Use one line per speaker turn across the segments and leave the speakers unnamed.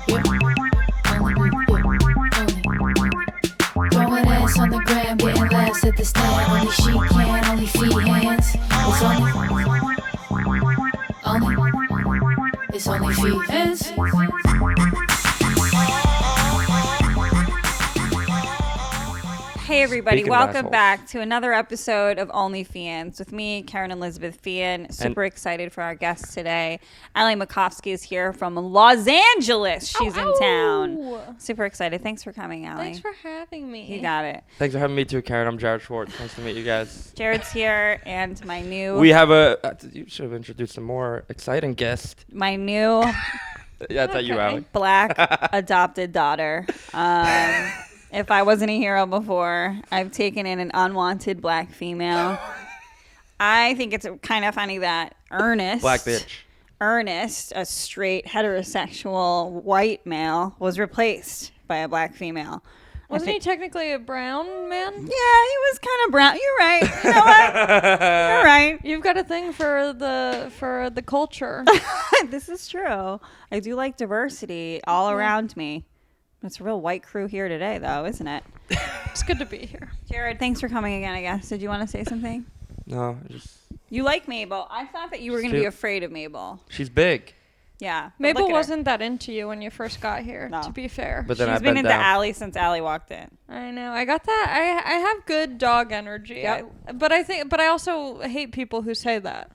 Throwing ass on the gram, getting laughs at the stand. Only she can, only Feehans. It's only Feehans.
Hey everybody,
Speaking of
welcome
assholes.
back to another episode of OnlyFeehans with me, Kerryn Elizabeth Feehan. Super excited for our guest today. Elayy Macofsky is here from Los Angeles. She's in town. Super excited. Thanks for coming, Elayy.
Thanks for having me.
You got it.
Thanks for having me too, Kerryn. I'm Jared Schwartz. Nice to meet you guys.
Jared's here and my new
We have you should have introduced a more exciting guest.
yeah,
That's at you, Elayy.
black adopted daughter. If I wasn't a hero before, I've taken in an unwanted black female. I think it's kind of funny that Ernest, a straight heterosexual white male, was replaced by a black female.
Wasn't he technically a brown man?
Yeah, he was kind of brown. You're right. You know what? You're right.
You've got a thing for the culture.
This is true. I do like diversity all around me. It's a real white crew here today, though, isn't it?
It's good to be here.
Jared, thanks for coming again, I guess. Did you want to say something?
No, just
You like Mabel. I thought that you were going to be afraid of Mabel.
she's big.
Yeah. but
Mabel
look at her.
wasn't that into you when you first got here,
No.
to be fair.
But then
She's
I
been
bent
into
down.
Allie since Allie walked in.
I know. I got that. I have good dog energy.
Yep.
But I also hate people who say that.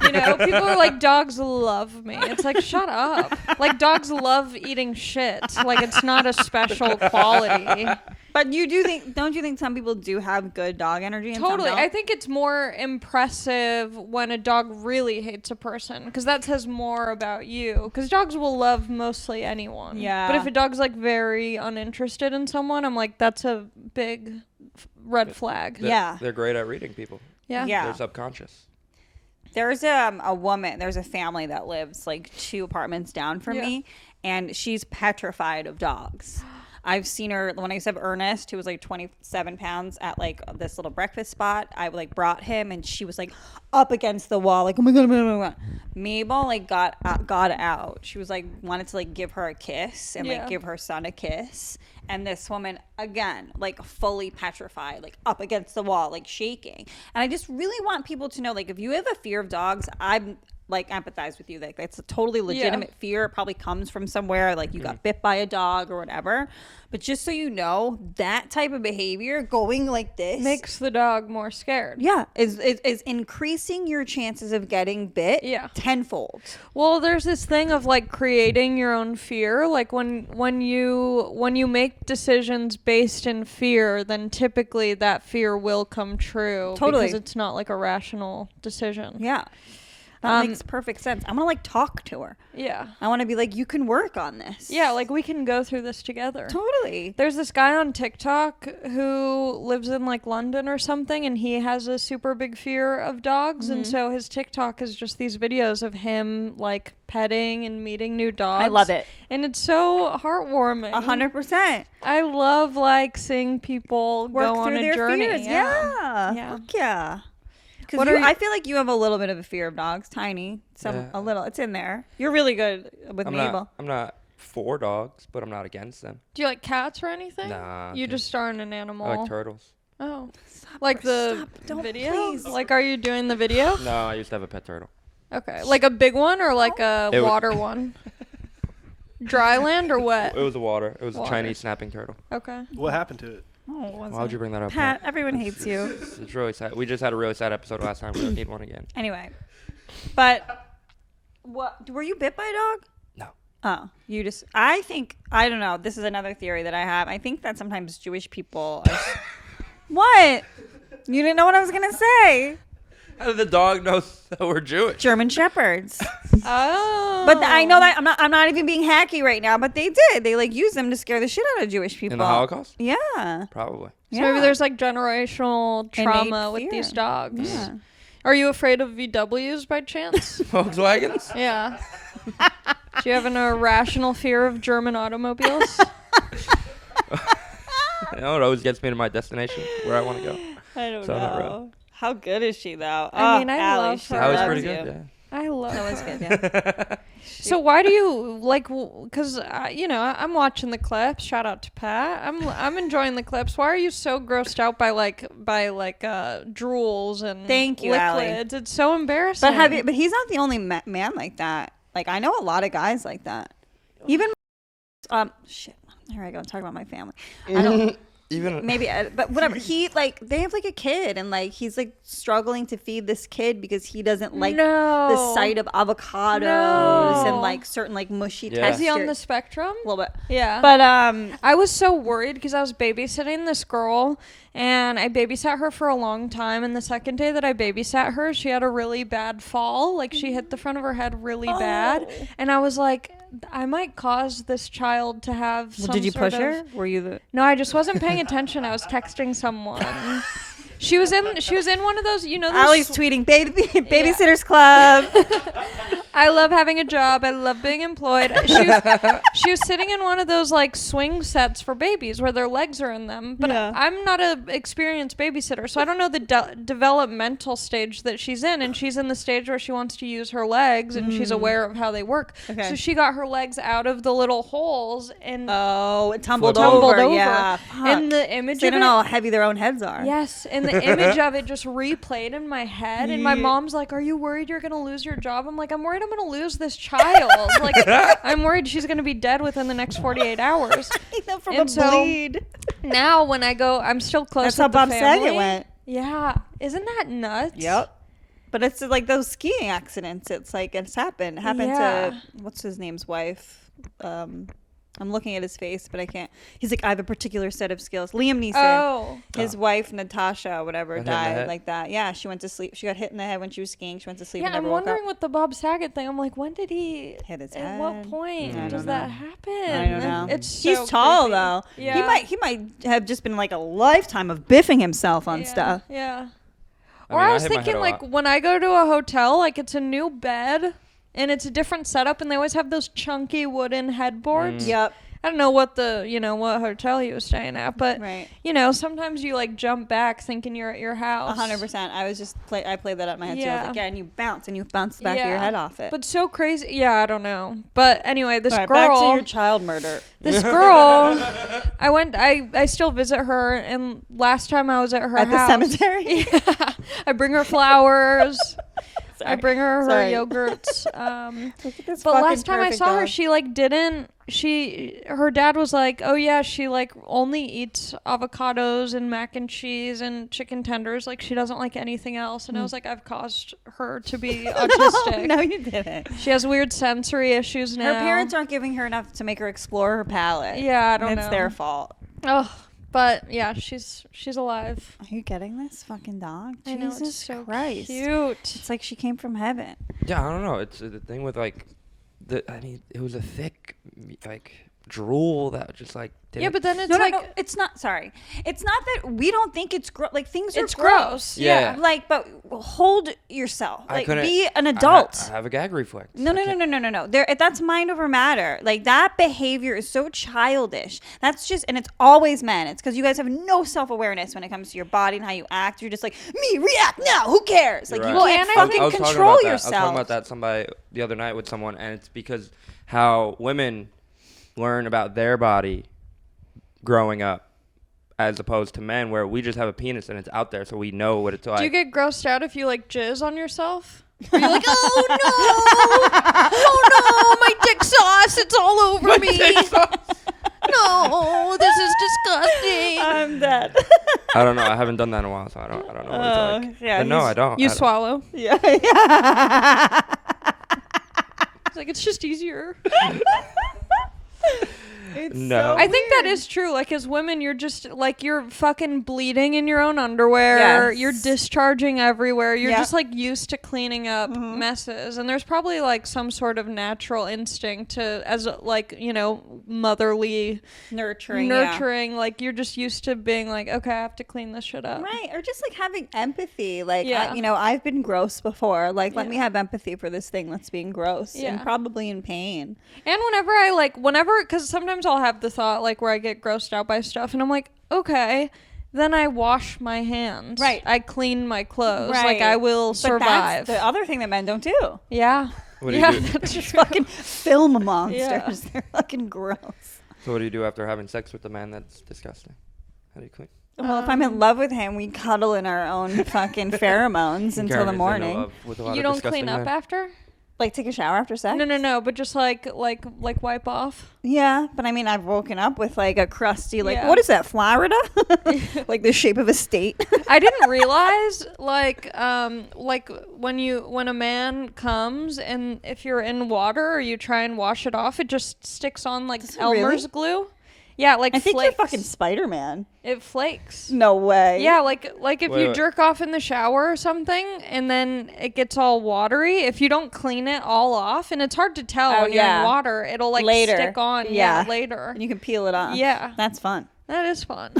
You know, people are like, dogs love me. It's like, shut up. Like, dogs love eating shit. Like, it's not a special quality.
But don't you think some people do have good dog energy? And
Totally.
Some don't?
I think it's more impressive when a dog really hates a person, because that says more about you. Because dogs will love mostly anyone.
Yeah.
But if a dog's like very uninterested in someone, I'm like, that's a big red flag.
Yeah.
They're great at reading people.
Yeah.
Yeah.
They're subconscious.
There's there's a family that lives like 2 apartments down from me, and she's petrified of dogs. I've seen her when I used to have Ernest, who was like 27 pounds, at like this little breakfast spot. I like brought him, and she was like up against the wall, like, oh my god, oh my god, oh my god. Mabel like got out. She was like wanted to like give her a kiss and like give her son a kiss, and this woman again like fully petrified, like up against the wall, like shaking. And I just really want people to know, like, if you have a fear of dogs, I'm like empathize with you. Like, that's a totally legitimate fear. It probably comes from somewhere, like you got bit by a dog or whatever. But just so you know, that type of behavior going like this
Makes the dog more scared.
is increasing your chances of getting bit tenfold.
Well, there's this thing of like creating your own fear. Like when you make decisions based in fear, then typically that fear will come true.
Totally.
Because it's not like a rational decision.
Yeah. That makes perfect sense. I'm going to like talk to her.
Yeah.
I want to be like, you can work on this.
Yeah, like we can go through this together.
Totally.
There's this guy on TikTok who lives in like London or something, and he has a super big fear of dogs. And so his TikTok is just these videos of him like petting and meeting new dogs.
I love it.
And it's so heartwarming.
100%.
I love like seeing people
Work
go
through
on a
their
journey.
fears. Yeah. Fuck yeah. Because I feel like you have a little bit of a fear of dogs. Tiny. A little. It's in there. You're really good with Mabel.
I'm not for dogs, but I'm not against them.
Do you like cats or anything?
Nah.
You just aren't an animal.
I like turtles.
Oh. Like the
Don't,
video?
please.
Like, are you doing the video?
No, I used to have a pet turtle.
Okay. Like a big one or like a water one? Dry land or wet?
It was a water. It was
Water.
a Chinese snapping turtle.
Okay.
What happened to it?
Why
Why would you bring that up?
Pat, everyone hates you.
It's really sad. We just had a really sad episode last time. We don't need one again.
Anyway. But were you bit by a dog?
No.
Oh, I don't know. This is another theory that I have. I think that sometimes Jewish people are What? You didn't know what I was going to say.
How did the dog know that we're Jewish?
German shepherds.
Oh.
But I know that I'm not even being hacky right now, but they did. They like used them to scare the shit out of Jewish people.
In the Holocaust?
Yeah.
Probably.
So maybe there's like generational trauma
Innate
with
fear.
these dogs.
Yeah.
Are you afraid of VWs by chance?
Volkswagens?
Yeah. Do you have an irrational fear of German automobiles?
You know, it always gets me to my destination where I want to go.
I don't
So I'm not
know. How good is she though?
I mean, I
Allie,
love
she
her.
That was
loves
pretty
you.
good, yeah.
I love
That was
her.
good, yeah.
So why do you like? Because you know, I'm watching the clips. Shout out to Pat. I'm enjoying the clips. Why are you so grossed out by drools and
Thank you,
liquids? It's so embarrassing.
But he's not the only man like that. Like I know a lot of guys like that. Even shit. Here I go. Talk about my family. I don't.
Even
Maybe, but whatever. He they have like a kid, and like he's like struggling to feed this kid because he doesn't like the sight of avocados and like certain like mushy textures.
Is he on the spectrum?
A little bit,
yeah.
But
I was so worried because I was babysitting this girl, and I babysat her for a long time. And the second day that I babysat her, she had a really bad fall. Like she hit the front of her head really bad, and I was like, I might cause this child to have some
did you
sort
push her? Were you the?
No, I just wasn't paying attention. I was texting someone. She was in one of those, you know, those
Allie's tweeting babysitters club.
I love having a job. I love being employed. She was sitting in one of those like swing sets for babies where their legs are in them. But I'm not a experienced babysitter, so I don't know the developmental stage that she's in. And she's in the stage where she wants to use her legs and she's aware of how they work. Okay. So she got her legs out of the little holes and
it tumbled over. Yeah.
And the image
they
of
don't know how heavy their own heads are.
Yes, and the image of it just replayed in my head. And my mom's like, "Are you worried you're gonna lose your job?" I'm like, "I'm worried I'm gonna lose this child. Like, I'm worried she's gonna be dead within the next 48 hours."
From a bleed.
Now when I go, I'm still close.
That's
with
how
the
Bob
family.
Saget went.
Yeah, isn't that nuts?
Yep. But it's like those skiing accidents. It's like it's happened. It happened to what's his name's wife. I'm looking at his face, but I can't. He's like, I have a particular set of skills. Liam Neeson. His wife, Natasha, whatever, died like that. Yeah, she went to sleep. She got hit in the head when she was skiing. She went to sleep.
Yeah,
and never
I'm
woke
wondering
up.
with the Bob Saget thing. I'm like, when did he
hit his
at
head?
At what point does that happen?
I don't know.
It's so
he's tall
creepy.
though.
Yeah.
He might have just been like a lifetime of biffing himself on stuff.
Yeah.
I
was thinking like when I go to a hotel, like it's a new bed and it's a different setup, and they always have those chunky wooden headboards.
Yep.
I don't know what what hotel he was staying at, but sometimes you like jump back thinking you're at your house.
100%. I was just I played that out in my head too. I was like, and you bounce the back of your head off it.
But so crazy. Yeah, I don't know. But anyway, this girl.
Back to your child murder.
This girl, I still visit her, and last time I was at her
house.
At
the cemetery?
Yeah. I bring her flowers. I bring her yogurts. But last time I saw her, she like didn't. Her dad was like, "Oh yeah, she like only eats avocados and mac and cheese and chicken tenders. Like she doesn't like anything else." And I was like, "I've caused her to be autistic."
No, you didn't.
She has weird sensory issues now.
Her parents aren't giving her enough to make her explore her palate.
Yeah, I don't know.
It's their fault.
Oh. But yeah, she's alive.
Are you getting this fucking dog?
I know,
Jesus
it's so
Christ.
cute.
It's like she came from heaven.
Yeah, I don't know. It's the thing with like it was a thick like drool that just like didn't.
Yeah, but then it's
no, it's not. Sorry, it's not that we don't think it's gross. Like things are
it's gross.
Yeah.
Like, but hold yourself. Like, be an
I
adult.
have a gag reflex.
No. That's mind over matter. Like that behavior is so childish. That's just, and it's always men. It's because you guys have no self-awareness when it comes to your body and how you act. You're just like, me react now. Who cares? Like you can't fucking control yourself.
I was talking about that somebody the other night with someone, and it's because how women learn about their body growing up as opposed to men, where we just have a penis and it's out there so we know what it's like.
Do you get grossed out if you like jizz on yourself? Are you like, oh no, my dick sauce, it's all over me. No, this is disgusting.
I'm dead.
I don't know. I haven't done that in a while, so I don't know what it's like. Yeah, but no, I don't.
You swallow.
Yeah.
It's like, it's just easier.
No.
I think that is true. Like, as women, you're just like, you're fucking bleeding in your own underwear. Yes. You're discharging everywhere. You're just like used to cleaning up messes. And there's probably like some sort of natural instinct to, as like, motherly nurturing. Like, you're just used to being like, okay, I have to clean this shit up.
Right. Or just like having empathy. Like, I've been gross before. Like, let me have empathy for this thing that's being gross and probably in pain.
And because sometimes I'll have the thought like where I get grossed out by stuff and I'm like, okay, then I wash my hands. Right. I clean my clothes. Right. Like I will survive.
That's the other thing that men don't do.
Yeah.
What do
Yeah,
you do?
that's
Just
true.
fucking film monsters.
Yeah.
They're fucking gross.
So what do you do after having sex with a man that's disgusting? How do you clean?
Well, if I'm in love with him, we cuddle in our own fucking pheromones until
Kerryn
the
is in
morning.
love with a lot
You
of
don't
disgusting
clean up
men.
after?
Like take a shower after sex?
No, but just like wipe off.
Yeah, but I mean, I've woken up with like a crusty, like,
Yeah.
what is that, Florida? Like the shape of a state.
I didn't realize like when a man comes and if you're in water or you try and wash it off, it just sticks on like
Does it
Elmer's
really?
glue. Yeah, like
I think
flakes.
you're fucking Spider-Man.
It flakes.
No way.
Yeah, like if
Wait,
you
wait.
jerk off in the shower or something and then it gets all watery, if you don't clean it all off, and it's hard to tell
Oh,
when you're
yeah.
in water, it'll like
Later.
stick on.
Yeah.
Later.
And you can peel it off.
Yeah.
That's fun.
That is fun.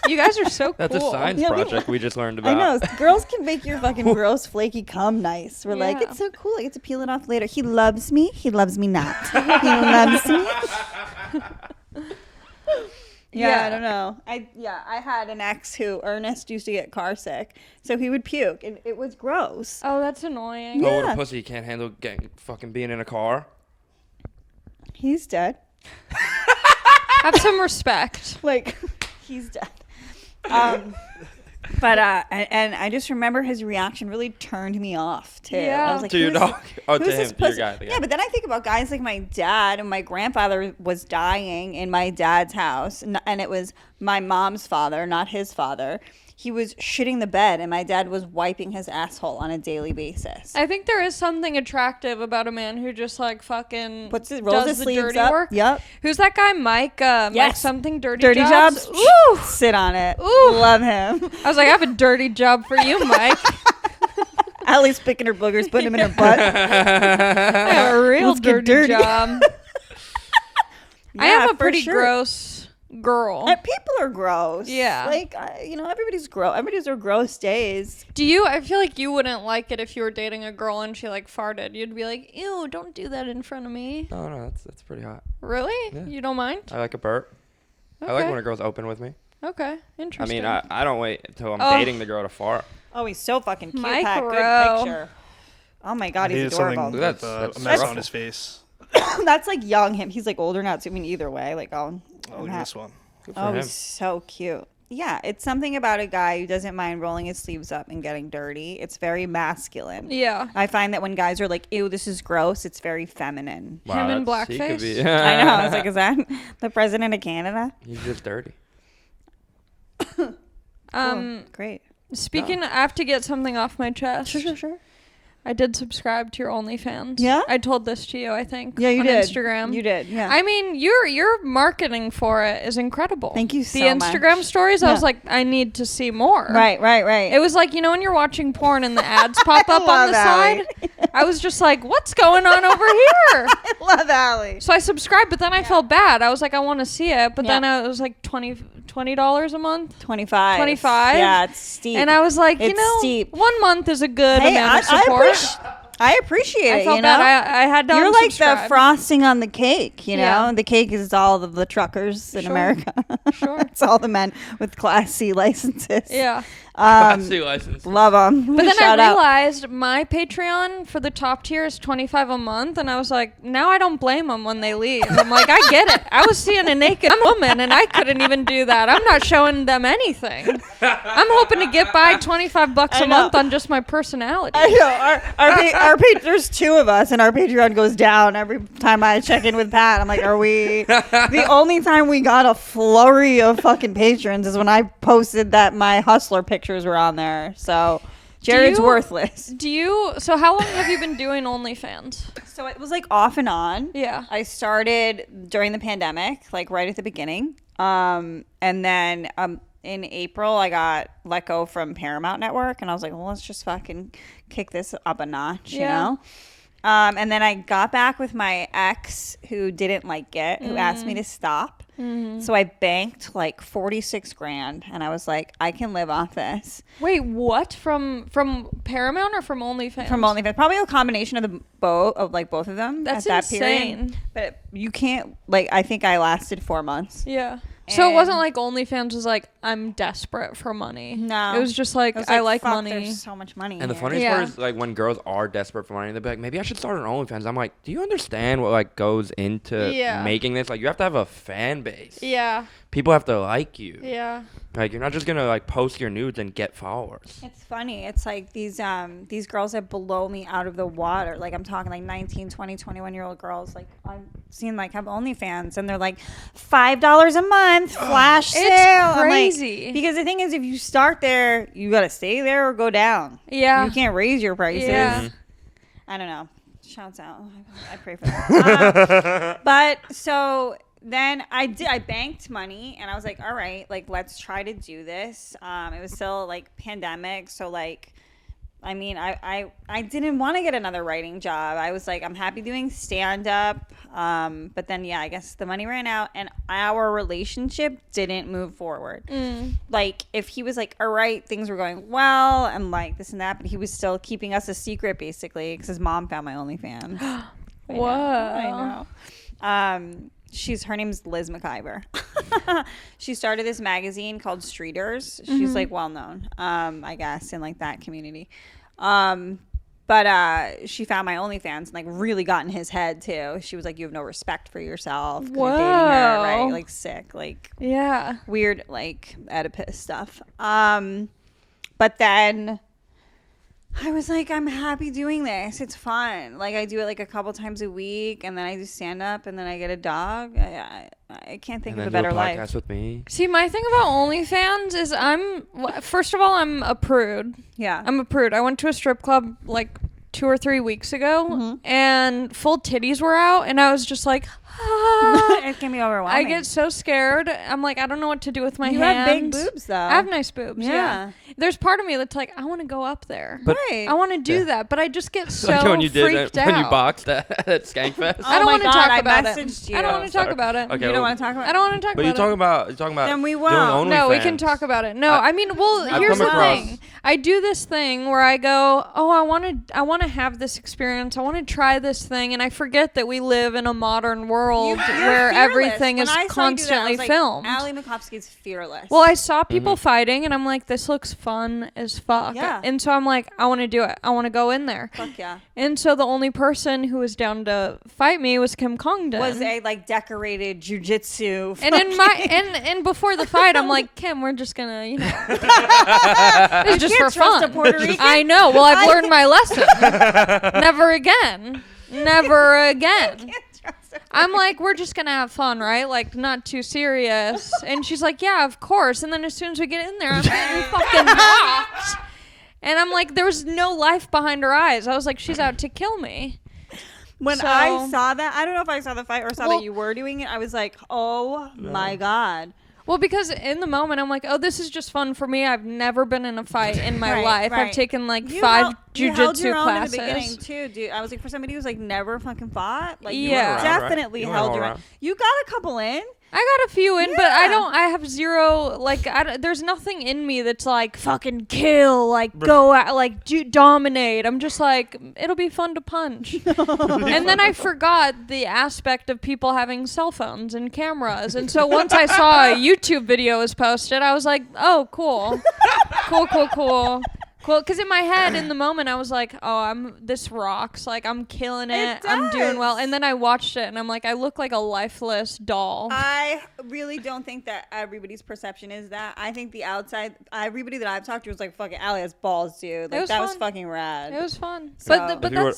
You guys are so
That's
cool.
a science
Yeah,
project we just learned
I
about.
know. Girls can make your fucking gross, flaky cum nice. We're like,
Yeah.
it's so cool. I get to peel it off later. He loves me. He loves me not. He loves me. Yeah, I don't know. I had an ex who Ernest used to get car sick, so he would puke, and it was gross.
Oh, that's annoying.
Oh, what
Yeah.
a pussy! You can't handle fucking being in a car.
He's dead.
Have some respect.
Like, he's dead. But and I just remember his reaction really turned me off too.
Yeah.
I was like,
To your
who's-
dog? Oh, to
who's
him,
this
to your
pussy?
guy, the guy.
Yeah, but then I think about guys like my dad, and my grandfather was dying in my dad's house, and it was my mom's father, not his father. He was shitting the bed, and my dad was wiping his asshole on a daily basis.
I think there is something attractive about a man who just like fucking
Rolls
does
his
the
sleeves
dirty
up.
work.
Yep.
Who's that guy, Mike? Mike
Yes.
something dirty
Dirty jobs.
Woo!
Sit on it.
Ooh.
Love him.
I was like, I have a dirty job for you, Mike.
Allie's picking her boogers, putting them in her butt.
I have a real
Let's get
dirty
dirty.
job. I
Yeah,
am a
for
pretty
sure.
gross girl.
And people are gross.
Yeah.
Like, everybody's gross. Everybody's are gross days.
Do you? I feel like you wouldn't like it if you were dating a girl and she like farted. You'd be like, ew, don't do that in front of me.
No, that's pretty hot.
Really?
Yeah.
You don't mind?
I like a burp.
Okay.
I like when a girl's open with me.
Okay.
I
Interesting.
mean, I don't wait until I'm
Oh.
dating the girl to fart.
Oh, he's so fucking cute.
Mike
Pat. Good
Rowe.
picture. Oh my god,
He
he's
did
adorable.
something
That's-
with
that's
a mess
rough.
on his face.
That's like young him. He's like older now too. I mean, either way, like
Oh, look at this one.
Good for
Oh,
him.
he's so cute. Yeah, it's something about a guy who doesn't mind rolling his sleeves up and getting dirty. It's very masculine.
yeah.
I find that when guys are like, ew, this is gross, it's very feminine.
Him in
that's- he could
blackface?
be-
I know. I was like, is that the president of Canada?
He's just dirty.
Great.
Speaking, I have to get something off my chest.
Sure.
I did subscribe to your OnlyFans.
Yeah?
I told this to you, I think.
Yeah, you
on
did.
Instagram.
You did, yeah.
I mean, your marketing for it is incredible.
Thank you
The
so
Instagram
much.
stories, I
Yeah.
was like, I need to see more.
Right.
It was like, when you're watching porn and the ads pop up on
love
the
Allie.
side. I was just like, what's going on over here?
I love Allie.
So I subscribed, but then I felt bad. I was like, I want to see it. But
Yeah.
then it was like $20 a month.
25.
25?
Yeah, it's steep.
And I was like,
It's steep.
1 month is a good
Hey,
amount of
I
support.
appreciate
I
it,
felt
you know?
bad. I had to
You're like the
unsubscribe.
frosting on the cake, you know?
Yeah.
The cake is all of the truckers in
Sure.
America.
Sure.
It's all the men with Class C licenses.
Yeah.
C license.
Love them.
But then I realized my Patreon for the top tier is $25 a month, and I was like, now I don't blame them when they leave. I'm like, I get it. I was seeing a naked woman, and I couldn't even do that. I'm not showing them anything. I'm hoping to get by $25
I
a
know.
month on just my personality.
I know. Our there's two of us, and our Patreon goes down every time I check in with Pat. I'm like, are we? The only time we got a flurry of fucking patrons is when I posted that my hustler pictures were on there. So Jared's
you-
worthless.
So how long have you been doing OnlyFans?
So it was like off and on.
Yeah.
I started during the pandemic, like right at the beginning. And then in April, I got let go from Paramount Network, and I was like, well, let's just fucking kick this up a notch, you
Yeah.
know? And then I got back with my ex who didn't like it, who asked me to stop. So I banked like 46 grand, and I was like, I can live off this.
Wait, what? From Paramount or from OnlyFans?
From OnlyFans, probably a combination of the both of them.
That's
at that period.
insane.
But you can't, like, I think I lasted 4 months.
Yeah. So it wasn't
And-
like OnlyFans was like, I'm desperate for money.
No.
It was just like,
It was
I like
fuck,
money.
There's so much money.
And the
here.
funniest
Yeah.
part is like when girls are desperate for money, they'll be like, maybe I should start an OnlyFans. I'm like, do you understand what like goes into
Yeah.
making this? Like you have to have a fan base.
Yeah.
People have to like you.
Yeah.
Like you're not just gonna like post your nudes and get followers.
It's funny. It's like these girls that blow me out of the water. Like I'm talking like 19, 20, 21-year-old girls. Like I've seen like have OnlyFans and they're like $5 a month flash sale. I'm like-
crazy.
because the thing is, if you start there, you gotta stay there or go down.
Yeah.
You can't raise your prices.
Yeah.
I don't know. Shouts out. I pray for that. But so then I banked money and I was like, all right, like let's try to do this. It was still like pandemic, so like I mean, I didn't want to get another writing job. I was like, I'm happy doing stand up. But then yeah, I guess the money ran out and our relationship didn't move forward. Like if he was like, all right, things were going well and like this and that, but he was still keeping us a secret basically because his mom found my OnlyFans.
Whoa.
I know. Her name's Liz McIver. She started this magazine called Streeters. She's like well known, I guess, in like that community. But she found my OnlyFans and like really got in his head too. She was like, you have no respect for yourself. 'Cause you're dating her, right?
Whoa.
Like sick, like
Yeah.
weird, like Oedipus stuff. But then I was like, I'm happy doing this. It's fun. Like I do it like a couple times a week, and then I do stand up, and then I get a dog. I can't think
And
of
then
a better
do a podcast
life.
with me.
See, my thing about OnlyFans is first of all, I'm a prude.
Yeah.
I'm a prude. I went to a strip club like 2 or 3 weeks ago and full titties were out and I was just like,
It can be overwhelming.
I get so scared. I'm like, I don't know what to do with my
You
hands.
have big boobs though.
I have nice boobs. Yeah.
Yeah.
There's part of me that's like, I want to go up there.
But-
Right.
I want to do
Yeah.
that, but I just get so
Like when you did
freaked out.
when you boxed at Skankfest.
I don't
Oh my
want to
God,
talk
I
about
messaged
it.
you.
I don't want to talk
Sorry.
about it.
Okay,
You don't
well-
want to talk about
I don't want to talk
But
about
you're talking about
Then we
doing
won't.
No, we
OnlyFans.
can talk about it. No, I mean, well,
I've
here's
come
the
across-
thing. I do this thing where I go, oh, I want to have this experience. I want to try this thing, and I forget that we live in a modern world
You're
where
fearless.
everything
When
is
I saw you do that, I
constantly
was like,
filmed.
Elayy Macofsky's fearless.
Well, I saw people fighting, and I'm like, this looks fun as fuck.
Yeah.
And so I'm like, I want to do it. I want to go in there.
Fuck yeah.
And so the only person who was down to fight me was Kim Congdon.
Was a like decorated jujitsu.
And in my and before the fight, I'm like, Kim, we're just gonna, it's just for
can't trust
fun.
a Puerto Rican.
I know. Well, I've learned my lesson. Never again. Never again. I'm like, we're just gonna have fun, right? Like, not too serious. And she's like, yeah, of course. And then as soon as we get in there, I'm getting fucking knocked. And I'm like, there was no life behind her eyes. I was like, she's out to kill me.
When
So-
I saw that, I don't know if I saw the fight or saw
Well-
that you were doing it. I was like, oh my God.
Well, because in the moment, I'm like, oh, this is just fun for me. I've never been in a fight in my
Right,
life.
right.
I've taken like
You
5
held
jujitsu
your own
classes.
in the beginning too, dude. I was like, for somebody who's like never fucking fought, like
Yeah.
you
around, right?
definitely
You went
held
all
your own.
around.
You got a couple in.
I got a few in, but I
Yeah.
have zero, like, there's nothing in me that's like, fucking kill, like, go out, like, dominate. I'm just like, it'll be fun to punch. And then I forgot the aspect of people having cell phones and cameras. And so once I saw a YouTube video was posted, I was like, oh, cool. Cool. Because in my head, in the moment, I was like, oh, this rocks. Like, I'm killing it.
It
I'm doing well.
does.
And then I watched it, and I'm like, I look like a lifeless doll.
I really don't think that everybody's perception is that. I think the outside, everybody that I've talked to was like, fucking Elayy has balls, dude. Like,
was
that was
fun.
fucking rad.
It was fun.
So-
But
If you were-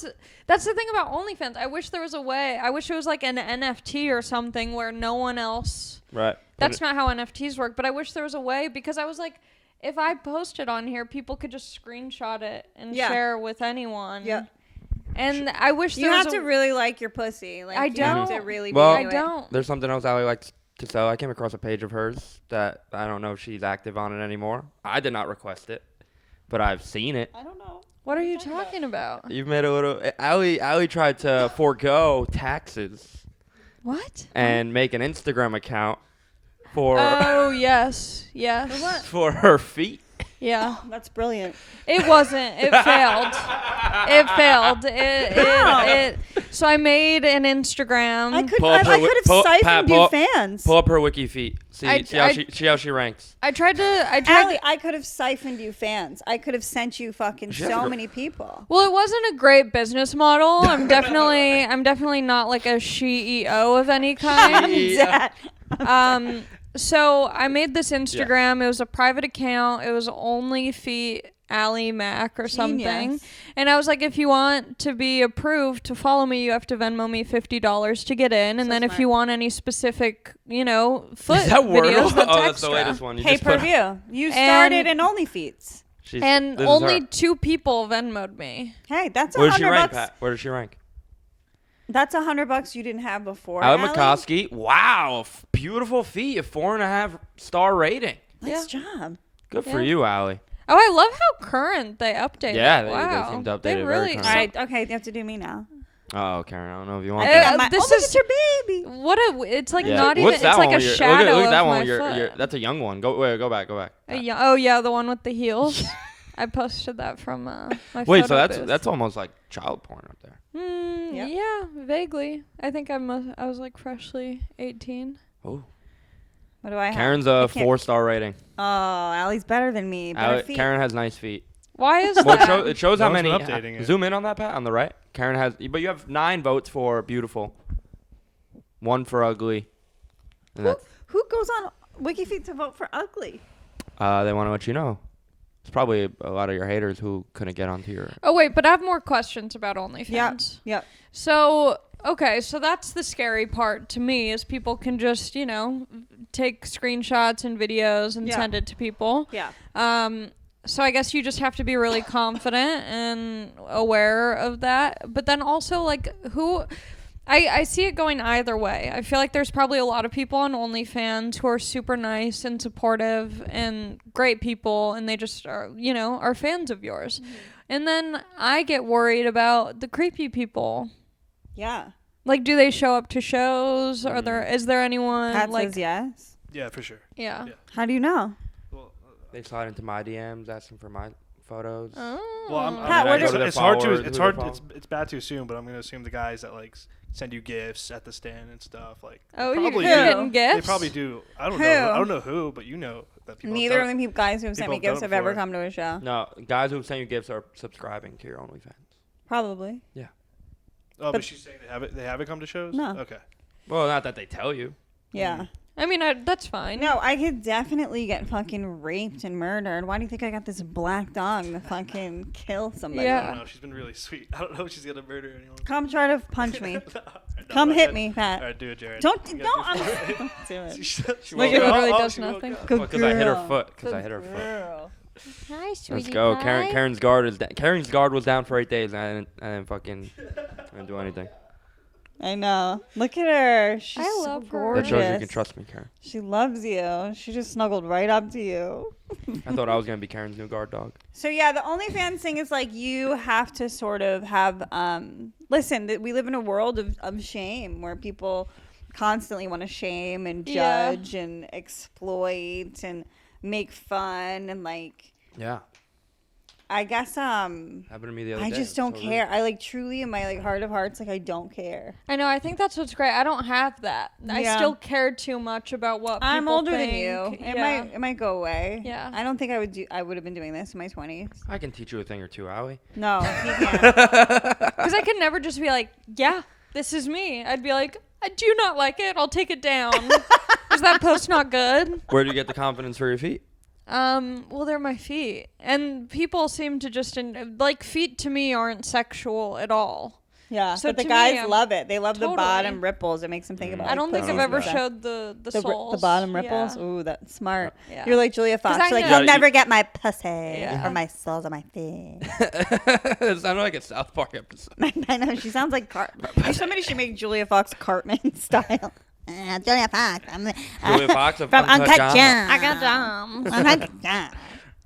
that's the thing about OnlyFans. I wish there was a way. I wish it was like an NFT or something where no one else.
Right.
That's not how NFTs work. But I wish there was a way because I was like, if I post it on here, people could just screenshot it and
Yeah.
share with anyone.
Yeah.
And I wish
You
there
have
was
to really like your pussy. Like,
I
you have to
don't.
really
Well-
be
I
into it.
don't.
There's something else Allie likes to sell. I came across a page of hers that I don't know if she's active on it anymore. I did not request it, but I've seen it.
I don't know.
What are you talking about?
You've made a little. Allie tried to forego taxes
What?
and make an Instagram account for
Oh yes, yes.
for her feet.
Yeah.
That's brilliant.
It wasn't. It failed. It failed. So I made an Instagram.
I could
Pull up her
have
Pat,
siphoned
pull
you
up-
fans.
Pull up her wiki feet. See
I-
how she ranks.
I tried to.
Allie, I could have siphoned you fans. I could have sent you fucking
She has
so
to-
many people.
Well, it wasn't a great business model. I'm definitely not like a CEO of any kind.
Dad.
So I made this Instagram. It was a private account. It was elayy Mac or something.
Genius.
And I was like, if you want to be approved to follow me, you have to Venmo me $50 to get in. And
So
then if
smart.
you want any specific, foot
Is that Wordle?
videos, that's
Oh, that's
extra.
the latest one. You
Pay
just put-
per view. You started in OnlyFeeds.
And
this is
only
her.
2 people Venmo'd me.
Hey, that's
Where does she
$100.
rank, Pat? Where does she rank?
That's $100 you didn't have before.
Allie
Allie.
Macofsky. Wow, beautiful feet. A 4.5 star rating.
Nice job.
Good for
Yeah.
you, Allie.
Oh, I love how current they updated.
Yeah, they
wow.
seem to update
They
it very
really.
current.
All right. Okay, you have to do me now.
Oh, Karen, I don't know if you want
Uh,
that.
this
look
is-
at your baby.
What a! It's like
Yeah.
not even.
What's
It's
that
like
one
a
where you're-
shadow
look at that
of
one.
my
You're,
foot.
that's a young one. Go back.
Oh yeah, the one with the heels. I posted that from my.
Wait,
photo
so that's
booth.
that's almost like child porn up there.
Yep.
Yeah, vaguely. I think I was like freshly 18.
Oh,
What do I have?
Karen's
I
a
can't-
4-star rating.
Oh, Allie's better than me. Better feet.
Karen has nice feet.
Why is
Well,
that?
it shows how
No one's
many.
been updating it.
Zoom in on that, Pat, on the right. Karen has, but you have 9 votes for beautiful, 1 for ugly. And
Who,
that's,
who goes on WikiFeet to vote for ugly?
they want to let you know. It's probably a lot of your haters who couldn't get onto your.
Oh wait, but I have more questions about OnlyFans.
Yep.
So okay, so that's the scary part to me is people can just take screenshots and videos and
Yeah.
send it to people.
Yeah.
So I guess you just have to be really confident and aware of that. But then also like I see it going either way. I feel like there's probably a lot of people on OnlyFans who are super nice and supportive and great people and they just are, are fans of yours.
Mm-hmm.
And then I get worried about the creepy people.
Yeah.
Like, do they show up to shows? Is there anyone
Pat
like
says yes.
Yeah, for sure.
Yeah.
Yeah.
How do you know?
Well,
They slide into my DMs asking for my photos.
Oh.
well,
Pat,
I
what
go
is-
to their
it's hard to.
followers,
It's
who
hard.
they follow.
It's bad to assume, but I'm gonna assume the guys that like send you gifts at the stand and stuff like.
Oh,
they
you're
probably
getting
do.
gifts?
They probably do. I don't
Who?
know. I don't know who, but you know that people.
Neither of
have
the guys who have sent me
people have
gifts
done
have
it
ever
before.
come to a show.
No, guys who send you gifts are subscribing to your OnlyFans.
Probably.
Yeah.
Oh,
but-
but she's saying they haven't come to shows.
No.
Okay.
Well, not that they tell you.
Yeah.
I mean, that's fine.
No, I could definitely get fucking raped and murdered. Why do you think I got this black dog to fucking kill somebody?
I
Yeah.
don't know. She's been really sweet. I don't know if she's gonna murder anyone.
Come try to punch me.
No,
Come
not
hit
yet.
me, Pat.
All right, do it, Jared.
Don't,
You
no,
gotta
I'm, don't do it.
She
Like,
woke
it
up.
literally
Oh,
does
she woke
nothing.
up.
Good
Because I hit her
girl.
foot. Because I
Good
hit her foot.
girl.
Hi, sweetie.
Let's go.
pie.
Karen's guard is Karen's guard was down for 8 days. And I didn't do anything.
I know. Look at her. She's
I
so
love her.
gorgeous.
That shows you can trust me, Karen.
She loves you. She just snuggled right up to you.
I thought I was gonna be Karen's new guard dog.
So yeah, the OnlyFans thing is like you have to sort of have listen, we live in a world of shame where people constantly want to shame and
Yeah.
judge and exploit and make fun and like
Yeah,
I guess
happened to me the other day.
I just
It's
don't
so
care. I like truly in my like heart of hearts like I don't care.
I know. I think that's what's great. I don't have that. I
Yeah.
still care too much about what
I'm
people
older
think.
than you.
Yeah.
It might go away.
Yeah.
I don't think I would have been doing this in my 20s.
I can teach you a thing or two, Allie.
No, you can't.
Because I could never just be like, yeah, this is me. I'd be like, I do not like it. I'll take it down. Is that post not good?
Where do you get the confidence for your feet?
Well, they're my feet. And people seem to just, like, feet to me aren't sexual at all.
Yeah,
So
but the
to
guys
me, I'm-
love it. They love the
Totally.
bottom ripples. It makes them think about.
I don't think I've
Sounds
ever
bad.
showed the
the
soles.
bottom ripples.
Yeah.
Ooh, that's smart.
Yeah.
You're like Julia Fox.
'Cause I
You're like,
know-
you'll never get my pussy
Yeah.
or my soles on my feet.
It sounded like a South Park episode.
I know she sounds like somebody should make Julia Fox Cartman style. Julia Fox.
Julia Fox of
from
Uncut
Uncut
Gems.
Gems.
I got dumb.
Uncut Gems.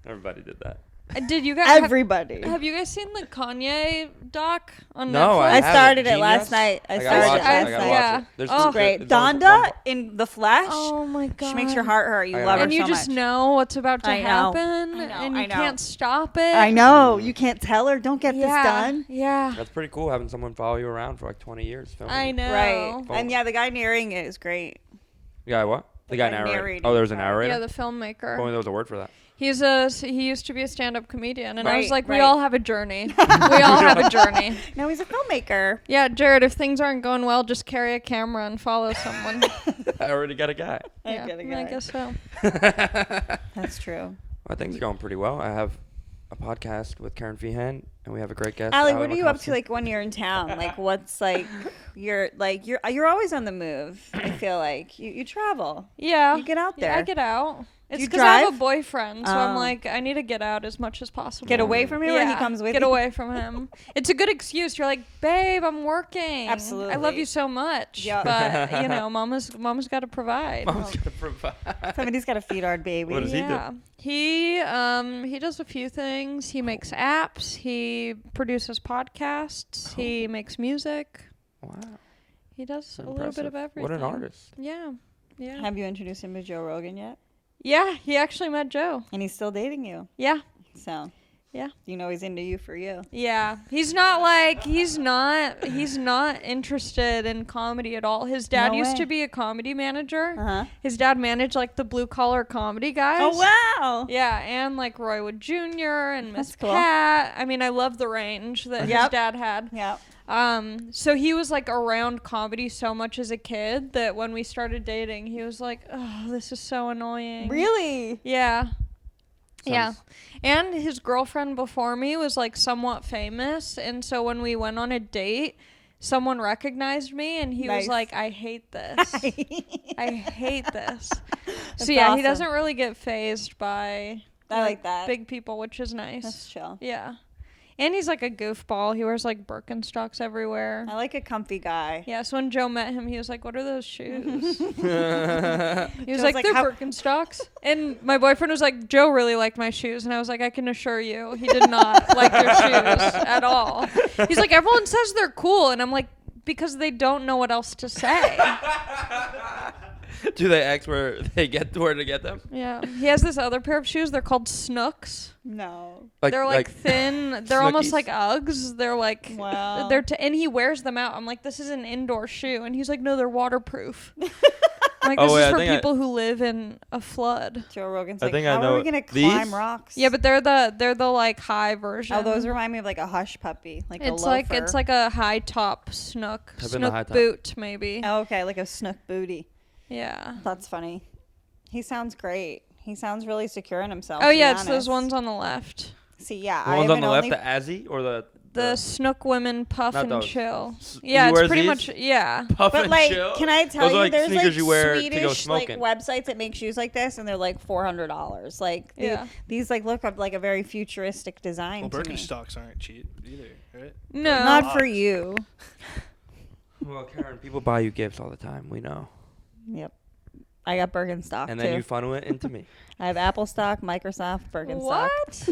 Everybody did that.
Did you guys
Everybody.
have you guys seen the Kanye doc on
No,
Netflix?
I
haven't.
started it
Genius?
last night. I
gotta
started
watch
it
it.
last
I gotta
night.
watch
Yeah.
it. There's
Oh,
two-
Great.
it's one-
Donda in the flesh.
Oh my god.
She makes your heart hurt. You
I
love her
And you
so
just
much.
know what's about to
I know.
happen,
I know,
and
I
you
know.
can't stop it.
I know. You can't tell her. Don't get this done.
Yeah.
That's pretty cool having someone follow you around for like 20 years. Filming.
I know.
Right.
Oh.
And yeah, the guy narrating it is great.
The guy what? The guy narrating.
narrating.
Oh, there's a
Sorry.
narrator?
Yeah, the filmmaker.
If only there was a word for that.
He used to be a stand-up comedian, and I was
Right,
like, we
right.
all have a journey. We all have a journey.
No, he's a filmmaker.
Yeah, Jared, if things aren't going well, just carry a camera and follow someone.
I already got a guy.
Yeah,
get a
I
guy.
guess so.
That's true.
Well, things are going pretty well. I have a podcast with Kerryn Feehan, and we have a great guest.
Allie,
Allie
what are you up to
Macofsky.
like when you're in town? Like what's like you're always on the move. I feel like you travel.
Yeah.
You get out
Yeah,
there.
I get out. It's
you
because I have a
drive?
boyfriend, so I'm
Oh.
like, I need to get out as much as possible.
Get away from him, or he comes with
get
you?
away from him. It's a good excuse. You're like, babe, I'm working. I love
Absolutely.
you so much.
Yeah.
But you know, mama's got to provide.
Mom's gonna provide.
Somebody's got to feed our baby.
What does he do?
Yeah. He does a few things. He makes apps. He produces podcasts. He makes music.
Wow.
He does a little
Impressive.
bit of everything.
What an artist.
Yeah. Yeah.
Have you introduced him to Joe Rogan yet?
Yeah, he actually met Joe.
And he's still dating you.
Yeah.
So
Yeah.
you know he's into you for you.
Yeah. He's not interested in comedy at all. His dad
No
used
way.
to be a comedy manager.
Uh-huh.
His dad managed like the blue collar comedy guys.
Oh wow.
Yeah, and like Roy Wood Jr. and Miss
That's cool.
Pat. I mean, I love the range that his
Yep.
dad had.
Yeah.
So he was like around comedy so much as a kid that when we started dating, he was like, "Oh, this is so annoying."
Really?
Yeah. Yeah.
Sounds-
And his girlfriend before me was like somewhat famous, and so when we went on a date, someone recognized me and he
Nice.
was like, "I hate this. I hate this."
That's
So yeah, he
awesome.
doesn't really get phased by
I like that.
big people, which is nice.
That's chill.
Yeah. And he's like a goofball. He wears like Birkenstocks everywhere.
I like a comfy guy.
Yeah, so when Joe met him, he was like, "What are those shoes?" He was
Joe's
like,
like,
"They're
"How-"
Birkenstocks." And my boyfriend was like, "Joe really liked my shoes." And I was like, "I can assure you, he did not like your shoes at all." He's like, "Everyone says they're cool." And I'm like, "Because they don't know what else to say."
Do they ask where they get where to get them?
Yeah. He has this other pair of shoes. They're called Snooks.
No.
They're like thin. They're almost
Snookies?
like Uggs. They're like,
Wow.
and he wears them out. I'm like, "This is an indoor shoe." And he's like, "No, they're waterproof." I'm like, "This
Oh,
is
wait, I
for
think I-
people who live in a flood."
Joe Rogan's
I
like,
think I
how
know
are we gonna
these?
climb rocks?
Yeah, but they're the like high version.
Oh, those remind me of like a hush puppy, like
It's
a
like
loafer.
it's like a high top snook
Type in the high top.
boot maybe.
Oh, okay, like a snook booty.
Yeah.
That's funny. He sounds great. He sounds really secure in himself.
Oh
to be
yeah, it's those
honest.
ones on the left.
See, yeah,
The
I
ones
have
on the
an
left,
only-
the Azzy or the
The Snook Women Puff
Not
and
those.
Chill.
He
Yeah, it's
wears
pretty
these?
much yeah.
Puff
But
and
like,
chill?
can I tell
Those
you,
are like
there's
sneakers
like
you wear
Swedish
to go
like
smoking.
websites that make shoes like this, and they're like $400. Like,
Yeah.
these like look up like a very futuristic design
Well,
to me.
Birkenstocks aren't cheap either, right?
No.
Not for you.
Well, Karen, people buy you gifts all the time. We know.
Yep. I got Birkenstock
And
too.
then you funnel it into me.
I have Apple stock, Microsoft, Birkenstock.
What?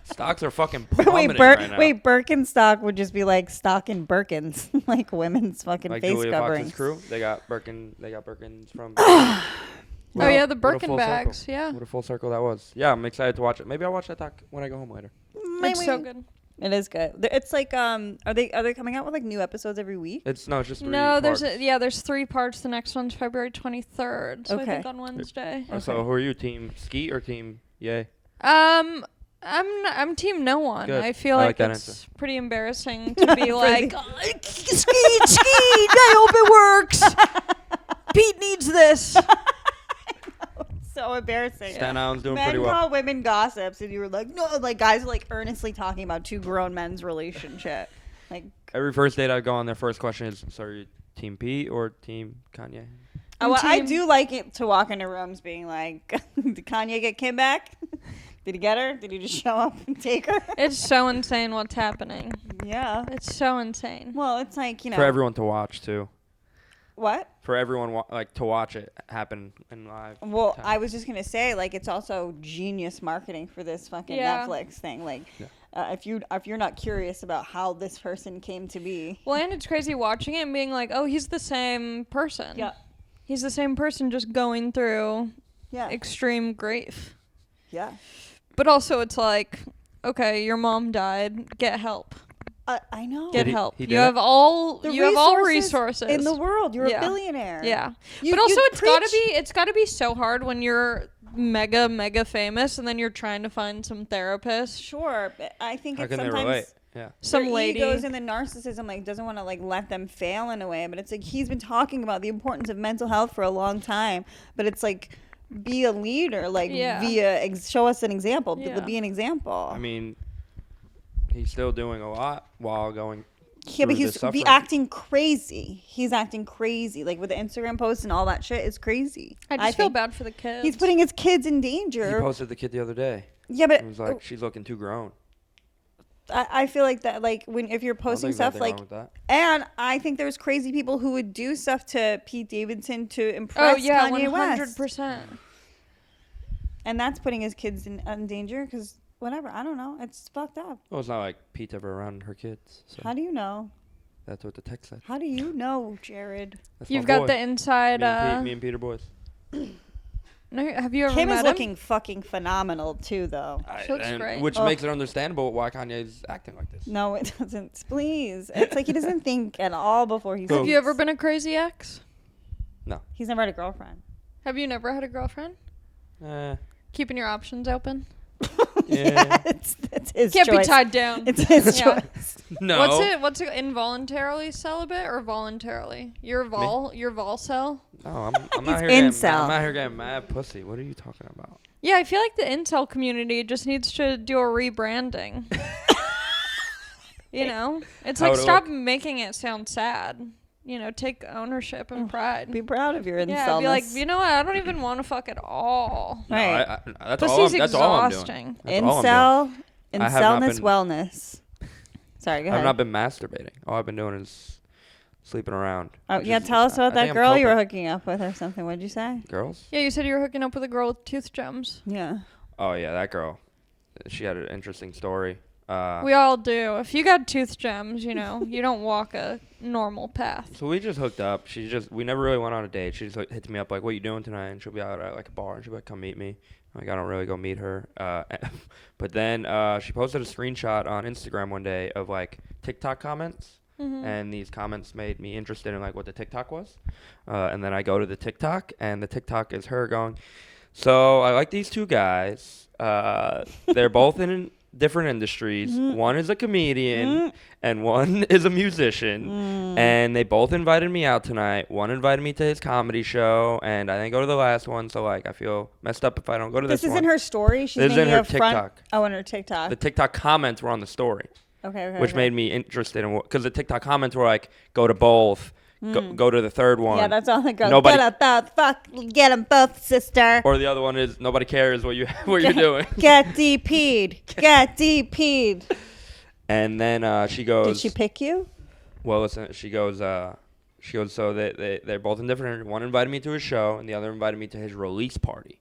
Stocks are fucking
Wait,
plummeting right now.
wait, Birkenstock would just be like stock in Birkins, like women's fucking
Like
face
Julia
coverings.
Fox's crew, they got Birkins from.
Oh yeah, the
What a
Birkin
full
bags.
circle.
Yeah.
What a full circle that was. Yeah, I'm excited to watch it. Maybe I'll watch that doc when I go home later.
It's so good.
It is good. It's like are they coming out with like new episodes every week?
It's just 3
No,
parts.
there's 3 parts. The next one's February 23rd. So I
Okay.
think on Wednesday.
So who are you, team Ski or team Yay?
I'm team no one.
Good.
I feel
I
like
like that
it's
answer.
pretty embarrassing to be like,
Skeet, I hope it works.
Pete needs this.
So embarrassing.
Stan Allen's doing
Men
pretty well.
call women gossips, and you were like, no, like guys are like earnestly talking about 2 grown men's relationship. Like,
Every first date I go on, their first question is, so are you team Pete or team Kanye?
well, I
team-
do like it to walk into rooms being like, did Kanye get Kim back? Did he get her? Did he just show up and take her?
It's so insane what's happening.
Yeah.
It's so insane.
Well, it's like, you know.
For everyone to watch, too.
What?
For everyone like to watch it happen in live.
Well,
time.
I was just gonna say, like, it's also genius marketing for this fucking Netflix thing. Like, if you're not curious about how this person came to be,
Well, and it's crazy watching it and being like, oh, he's the same person.
yeah,
He's the same person just going through
yeah,
extreme grief.
yeah.
But also it's like, okay, your mom died. Get help.
I know.
Get
Did he-
help.
he did
You
it?
have all
The
you have all resources
in the world. You're
Yeah.
a billionaire.
Yeah.
You-
But also
you
it's gotta be so hard when you're mega famous and then you're trying to find some therapist.
Sure, but I think
How
it's
can they
sometimes
relate? Yeah.
Some
their
lady.
egos and the narcissism like doesn't want to like let them fail in a way. But it's like he's been talking about the importance of mental health for a long time. But it's like be a leader, like
Yeah.
show us an example.
Yeah.
Be an example.
I mean, he's still doing a lot while going.
Yeah, but
through
he's
this suffering.
acting crazy. He's acting crazy, like with the Instagram posts and all that shit is crazy.
I just feel
think.
bad for the kids.
He's putting his kids in
He
danger.
posted the kid the other day.
Yeah, but
It was like she's looking too grown.
I feel like that, like if you're
I don't
posting
think there's
stuff,
nothing
like,
wrong with that.
and I think there's crazy people who would do stuff to Pete Davidson to impress
Oh yeah,
Kanye West,
100%.
and that's putting his kids in danger because whatever. I don't know. It's fucked up.
Well, it's not like Pete's ever around her kids. So
How do you know?
that's what the text said.
How do you know, Jared?
That's
You've
my
got
boy.
the inside
Me and Peter boys.
No, have you ever
Kim
met
is
him?
looking fucking phenomenal too, though.
She looks
And-
great.
Which
Oh.
makes it understandable why Kanye's acting like this.
No, it doesn't. Please, it's like he doesn't think at all before he.
Who?
Have you ever been a crazy ex?
He's never had a girlfriend.
Have you never had a girlfriend?
Eh,
Keeping your options open.
Yeah.
It's his
Can't
choice.
be tied down.
It's his
Yeah.
choice.
no.
What's it involuntarily celibate or voluntarily? Your vol cell?
No, I'm not
He's
here getting
incel.
I'm not here getting mad pussy. What are you talking about?
Yeah, I feel like the incel community just needs to do a rebranding. You know? It's
How
like
would it
stop
look?
making it sound sad. You know, take ownership and pride.
Be proud of your incelness.
Yeah, be like, you know what? I don't even want to fuck at all.
No,
Right.
that's
Pussy's
that's all I'm doing.
exhausting.
That's all I'm doing.
Incel,
I have not
incelness,
been-
wellness. Sorry, go
I've
ahead.
not been masturbating. All I've been doing is sleeping around.
Oh
which
yeah,
is-
tell us
I
about
think
that
I'm
girl you were
coping.
hooking up with or something. What'd you say?
Girls?
Yeah, you said you were hooking up with a girl with tooth gems.
Yeah.
Oh yeah, that girl. She had an interesting story.
We all do. If you got tooth gems, you know, you don't walk a normal path.
So we just hooked up. We never really went on a date. She just hits me up like, "What you doing tonight?" And she'll be out at like a bar and she'll be like, "Come meet me." Like I don't really go meet her. But then she posted a screenshot on Instagram one day of like TikTok comments, and these comments made me interested in like what the TikTok was. And then I go to the TikTok, and the TikTok is her going, "So I like these two guys. They're both in different industries. One is a comedian and one is a musician. And they both invited me out tonight. One invited me to his comedy show, and I didn't go to the last one. So like, I feel messed up if I don't go to this
This
one."
isn't her story. She's
This is in
making
her
a front.
TikTok.
Oh, in her TikTok.
The TikTok comments were on the story,
Okay.
which made me interested in because the TikTok comments were like, "Go to both, go to the third one."
Yeah, that's all the girls.
Nobody-
Get up, fuck, get them both, sister.
Or the other one is nobody cares what you're doing.
Get DP'd. Get DP'd.
And then she goes.
Did she pick you?
Well, listen, she goes, so they're both in different, one invited me to his show, and the other invited me to his release party,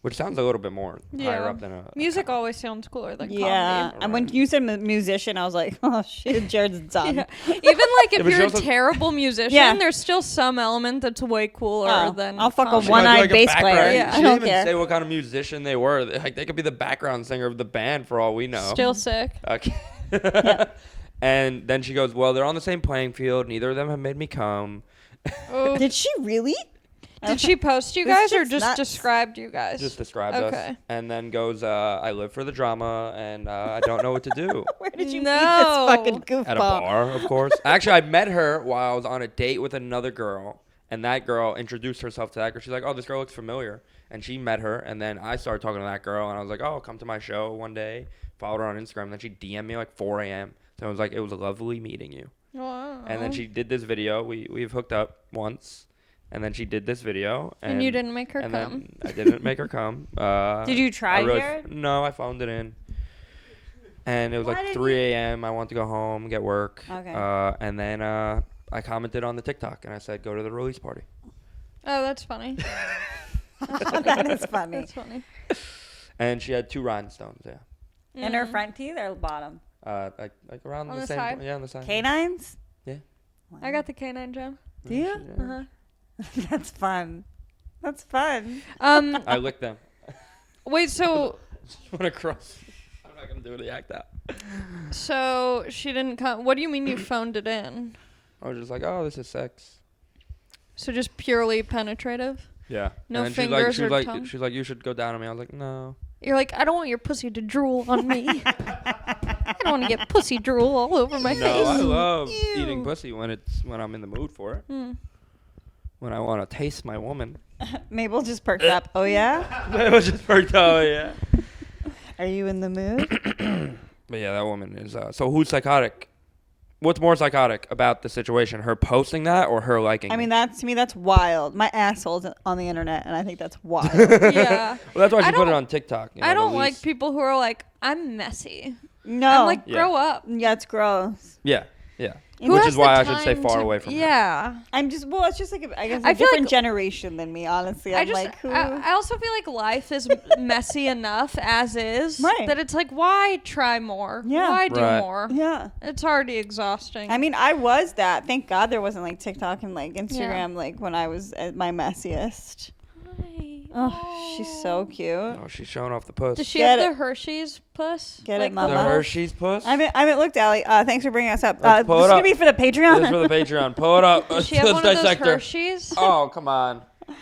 which sounds a little bit more higher up than a
Music always sounds cooler than
Yeah.
comedy.
And when you said musician, I was like, oh shit, Jared's done.
Yeah. Even like if
but she
you're a
also-
terrible musician,
Yeah.
there's still some element that's way cooler
Oh,
than
I'll fuck a
comedy.
She might be
one-eyed
like a
bass
background-
player.
Yeah.
I
She
don't
didn't even
care.
say what kind of musician they were. Like they could be the background singer of the band for all we know.
Still sick.
Okay. And then she goes, "Well, they're on the same playing field. Neither of them have made me come."
Oh.
Did she really?
Did she post you
This
guys or
shit's
just
nuts.
described you guys?
Just describes us,
Okay.
and then goes, "I live for the drama, and I don't know what to do."
Where did you
No.
meet this fucking goofball?
At a bar, of course. Actually, I met her while I was on a date with another girl, and that girl introduced herself to that girl. She's like, "Oh, this girl looks familiar," and she met her, and then I started talking to that girl, and I was like, "Oh, come to my show one day." Followed her on Instagram, and then she DM'd me like 4 a.m. So I was like, "It was lovely meeting you."
Wow.
And then she did this video. We've hooked up once, and then she did this video.
And you didn't make her
and
come.
then I didn't make her come.
Did you try,
I really
Jared?
No, I phoned it in. And it was
Why
like
didn't
3 a.m. I wanted to go home, get work.
Okay.
And then I I commented on the TikTok and I said, go to the release party.
Oh, that's funny.
That is funny.
That's funny.
And she had 2 rhinestones, yeah.
In her front teeth or bottom?
Like around
On
the
the
same.
side?
Yeah, on the side.
Canines?
Yeah.
I got the canine gem.
Do you?
Yeah.
Uh-huh.
That's fun. That's fun.
I licked them.
Wait, so
Just went across. I'm not gonna do the act out.
she didn't come. What do you mean you phoned it in?
I was just like, oh, this is sex.
So just purely penetrative?
Yeah.
No
and then
fingers
she
or
was like,
tongue?
she's like, you should go down on me. I was like, no.
You're like, I don't want your pussy to drool on me. I don't want to get pussy drool all over my
No, I
face.
love
Ew.
eating pussy when I'm in the mood for it.
Mm.
When I want to taste my woman.
Mabel just perked up. Oh, yeah?
It was just perked up, yeah.
Are you in the mood?
But yeah, that woman is. So who's psychotic? What's more psychotic about the situation? Her posting that or her liking?
I mean,
it?
to me, that's wild. My asshole's on the internet, and I think that's wild.
Yeah.
Well, that's why
I
she put it
don't-
on TikTok. You know,
I
the
don't like
least-
people who are like, I'm messy.
No.
I'm like,
Yeah.
grow up.
Yeah, it's gross.
Yeah, yeah.
Who
Which
has
is why
the
I should stay
time
far
to-
away from her.
Yeah.
I'm just, well, it's just like, I guess, a
I feel
different
like-
generation than me, honestly. I'm like, who?
I also feel like life is messy enough as is
Right.
that it's like, why try more?
Yeah.
Why do
Right.
more?
Yeah.
It's already exhausting.
I mean, I was that. Thank God there wasn't like TikTok and like Instagram, like when I was at my messiest.
Hi.
Oh, she's so cute.
Oh, she's showing off the puss.
Does she
Get
have
it.
the Hershey's puss?
Get it,
Like
mama.
The
Uh-huh.
Hershey's puss?
I haven't looked, Allie. Thanks for bringing us up.
Let's
This
pull
is
it
gonna
up.
be for the Patreon.
This is for the Patreon. Pull it up.
Does she have one of those
dissect her.
Hershey's?
Oh, come on.
I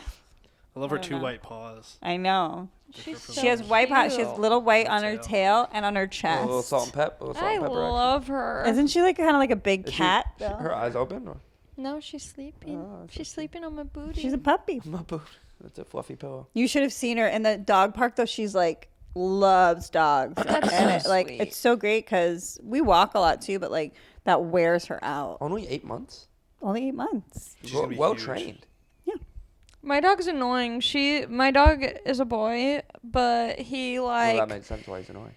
love her
I don't
2
know.
white paws.
I know.
She's
She has white paws. She has little white on her tail and on her
A
chest.
little salt and pepper. A little salt
I
and pepper action.
love her.
Isn't she like kind of like a big
Is she-
cat?
her eyes open? Or?
No, she's sleeping.
Oh,
She's sleeping on my booty.
She's a puppy.
My boot. That's a fluffy pillow.
You should have seen her in the dog park though. She's like loves dogs,
That's
and
so
like
sweet.
it's so great because we walk a lot too, but like that wears her out.
Only 8 months?
Only 8 months.
She's gonna be
Well
huge.
trained.
My dog's annoying. My dog is a boy, but he like.
Well, that makes sense why he's annoying.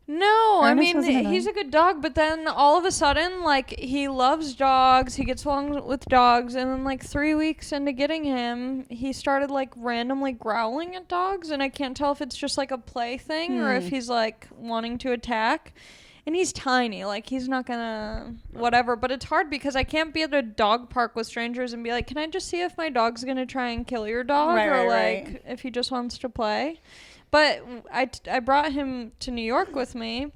No, I
Ernest
mean
wasn't annoying.
he's a good dog, but then all of a sudden, like he loves dogs, he gets along with dogs, and then like 3 weeks into getting him, he started like randomly growling at dogs, and I can't tell if it's just like a play thing or if he's like wanting to attack. And he's tiny, like he's not gonna whatever. But it's hard because I can't be at a dog park with strangers and be like, "Can I just see if my dog's gonna try and kill your dog,
Right,
or
right,
like if he just wants to play?" But I brought him to New York with me,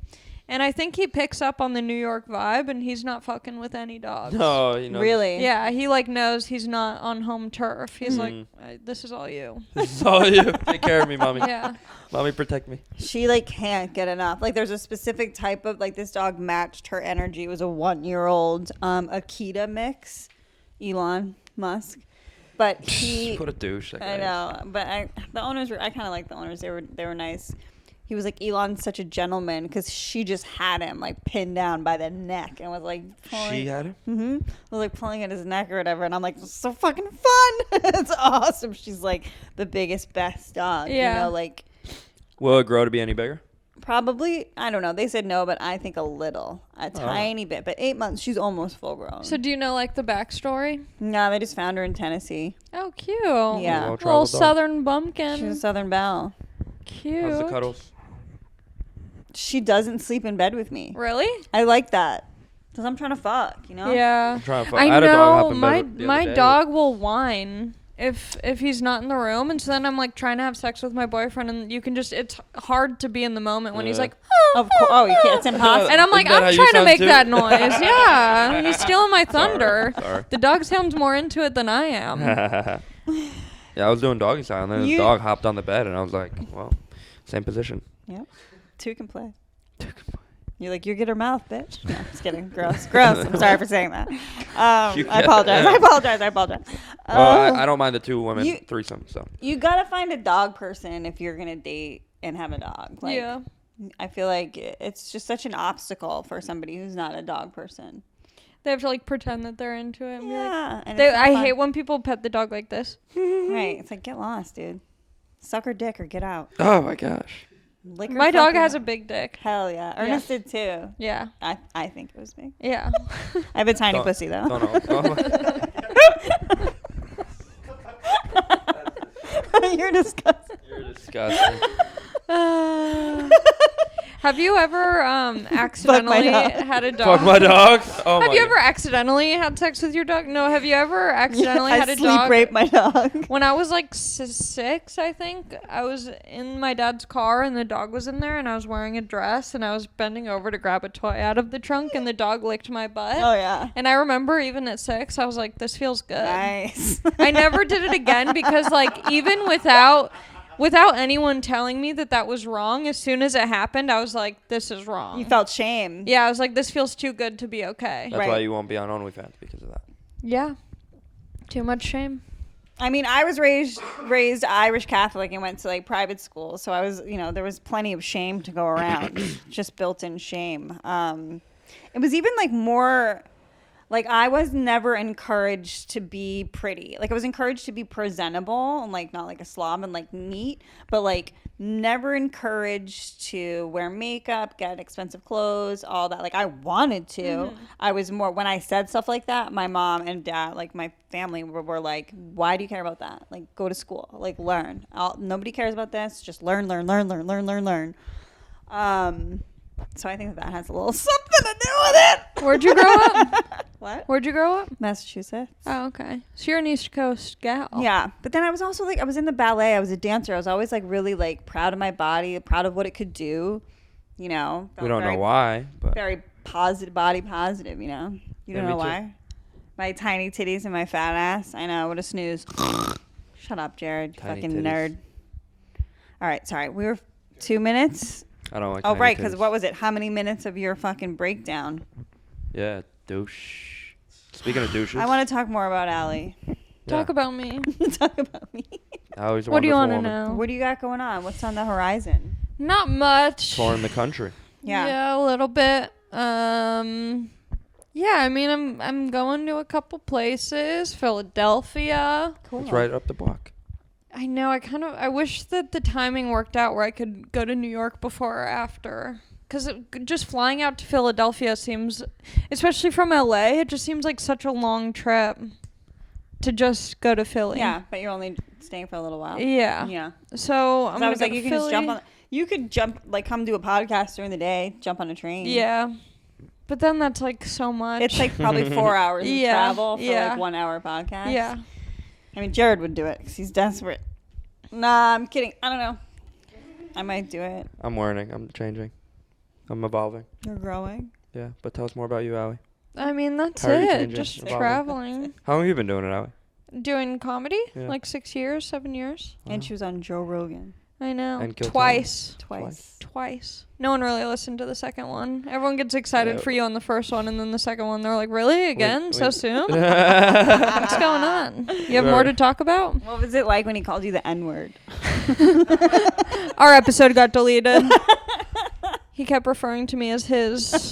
and I think he picks up on the New York vibe, and he's not fucking with any dogs.
No, you know.
Really?
Yeah, he like knows he's not on home turf. He's like,
Mhm.
"This is all you."
This is all you. Take care of me, mommy.
Yeah.
Mommy, protect me.
She like can't get enough. Like there's a specific type of like this dog matched her energy. It was a 1-year-old Akita mix, Elon Musk, but he.
What a douche. That guy
I
is.
know, but the owners were. I kind of like the owners. They were nice. He was like Elon's such a gentleman because she just had him like pinned down by the neck and was like pulling.
She had him?
Mm-hmm. Was like pulling at his neck or whatever, and I'm like, so fucking fun. It's awesome. She's like the biggest, best dog.
Yeah.
You know, like
Will it grow to be any bigger?
probably. I don't know. They said no, but I think a tiny bit. But 8 months, she's almost full grown.
So do you know like the backstory?
no, they just found her in Tennessee.
Oh, cute.
Yeah.
Well-traveled
Little
dog.
Southern bumpkin.
She's a Southern Belle.
Cute.
How's the cuddles?
She doesn't sleep in bed with me.
Really?
I like that. Because I'm trying to fuck, you know?
Yeah.
I'm trying to fuck.
I
had a dog hop
know
in
my
bed the other
my
day.
dog will whine if he's not in the room, and so then I'm like trying to have sex with my boyfriend, and you can just it's hard to be in the moment when he's
Yeah.
like,
Of course. Oh, you can't. It's impossible.
and I'm like,
Isn't that how
I'm
you
trying to
sound
make
too?
that noise. Yeah, he's stealing my thunder.
Sorry.
The dog sounds more into it than I am.
Yeah, I was doing doggy style, and then
You-
the dog hopped on the bed, and I was like, well, same position.
Yep. Two can play. You're like, you get her mouth, bitch. No, just kidding. Gross. Gross. I'm sorry for saying that. I apologize. I apologize.
Well, I don't mind the 2 women
you-
threesome, so.
You gotta find a dog person if you're gonna date and have a dog. Like,
Yeah.
I feel like it's just such an obstacle for somebody who's not a dog person.
They have to like pretend that they're into it. And be like,
Yeah. And it's not
I
fun.
hate when people pet the dog like this.
Right. It's like, get lost, dude. Suck her dick or get out.
Oh my gosh.
Liquor
My dog
fucking-
has a big dick.
Hell yeah. Ernest did too.
Yeah.
I think it was big.
Yeah.
I have a tiny
Don't-
pussy though.
Don't know.
You're disgusting.
You're disgusting.
Have you ever accidentally
dog.
had a dog?
Fuck my dog. Oh
Have
my
you
God.
ever accidentally had sex with your dog? No. Have you ever accidentally
I
had a
sleep
dog?
rape my dog.
When I was like 6, I think, I was in my dad's car and the dog was in there and I was wearing a dress and I was bending over to grab a toy out of the trunk and the dog licked my butt.
Oh yeah.
And I remember even at 6, I was like, this feels good.
Nice.
I never did it again because like even without anyone telling me that was wrong, as soon as it happened, I was like, this is wrong.
You felt shame.
Yeah, I was like, this feels too good to be okay.
That's
Right.
why you won't be on OnlyFans because of that.
Yeah. Too much shame.
I mean, I was raised Irish Catholic and went to like private school, so I was, there was plenty of shame to go around, just built-in shame. It was even like more, like I was never encouraged to be pretty. Like I was encouraged to be presentable and like not like a slob and like neat, but like never encouraged to wear makeup, get expensive clothes, all that. Like I wanted to. I was more, when I said stuff like that, my mom and dad, like my family were like, why do you care about that? Like go to school, like learn. Nobody cares about this. Just learn. So I think that has a little something to do with it.
Where'd you grow up?
What?
Where'd you grow up?
Massachusetts.
Oh, okay. So you're an East Coast gal.
Yeah, but then I was also like, I was in the ballet. I was a dancer. I was always like really like proud of my body, proud of what it could do.
We
Felt
don't
very,
know why, but
Very positive, body positive. You don't
Yeah,
know
me too.
why. My tiny titties and my fat ass. I know. What a snooze. Shut up, Jared. You
Tiny
fucking
titties.
nerd. All right, sorry. We were 2 minutes.
I don't like.
Oh,
tiny
right, because
titties.
what was it? How many minutes of your fucking breakdown?
Yeah, douche. Speaking of douches,
I want to talk more about Allie.
Talk about me.
Talk about me.
Allie's a
What do you
want
want to know?
What do you got going on? What's on the horizon?
Not much.
Touring the country.
Yeah.
A little bit. Yeah, I mean, I'm going to a couple places. Philadelphia.
Cool.
It's right up the block.
I know. I wish that the timing worked out where I could go to New York before or after. Because just flying out to Philadelphia seems, especially from LA, it just seems like such a long trip to just go to Philly.
Yeah, but you're only staying for a little while.
Yeah.
Yeah.
So I'm
'Cause I
gonna
was
go
like,
to
you can just jump
Philly.
on. You could jump, like, come do a podcast during the day, jump on a train.
Yeah. But then that's like so much.
It's like probably 4 hours of
Yeah,
travel for
yeah.
like 1 hour podcast.
Yeah.
I mean, Jared would do it because he's desperate. Nah, I'm kidding. I don't know. I might do it.
I'm learning. I'm changing. I'm evolving.
You're growing.
Yeah, but tell us more about you, Allie.
I mean, that's
How are you
it.
changing?
Just
Evolving.
traveling.
How long have you been doing it, Allie?
Doing comedy?
Yeah.
Like 6 years, 7 years.
And she was on Joe Rogan
I know.
And Kill
Twice.
twice.
No one really listened to the second one. Everyone gets excited
Yeah.
for you on the first one, and then the second one, they're like, really? Again? So soon? What's
What's
going on? You have more to talk about?
What was it like when he called you the N-word?
Our episode got deleted. He kept referring to me as his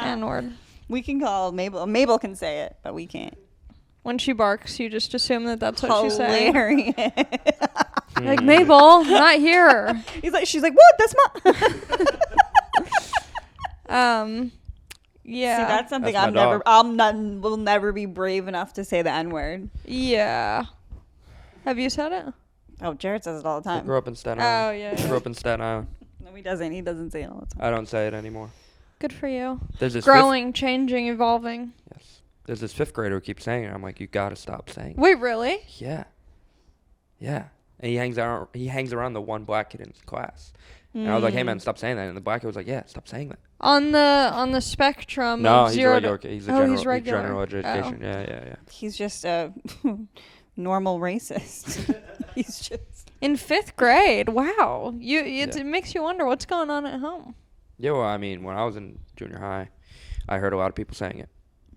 N-word.
We can call Mabel. Mabel can say it, but we can't.
When she barks, you just assume that that's what she's saying.
Hilarious.
Like, Mabel, not here.
She's like, what? That's my.
Yeah.
See, that's something
That's my dog.
will never be brave enough to say the N-word.
Yeah. Have you said it?
Oh, Jared says it all the
I
time.
grew up in Staten
Oh,
Island.
yeah.
Grew up in Staten Island.
No, he doesn't. He doesn't say it all the time.
I don't say it anymore.
Good for you.
There's this
Growing, changing, evolving.
Yes. There's this fifth grader who keeps saying it. I'm like, you gotta stop saying it.
Wait, really?
Yeah. Yeah. And he hangs around the one black kid in his class. And I was like, hey man, stop saying that. And the black kid was like, yeah, stop saying that.
On the spectrum
No,
of
he's
zero
regular.
to...
He's a
Oh,
general,
he's regular.
general
Oh.
education. Yeah.
He's just a normal racist. He's just.
In 5th grade. Wow. It makes you wonder what's going on at home.
Yeah, well, I mean, when I was in junior high, I heard a lot of people saying it.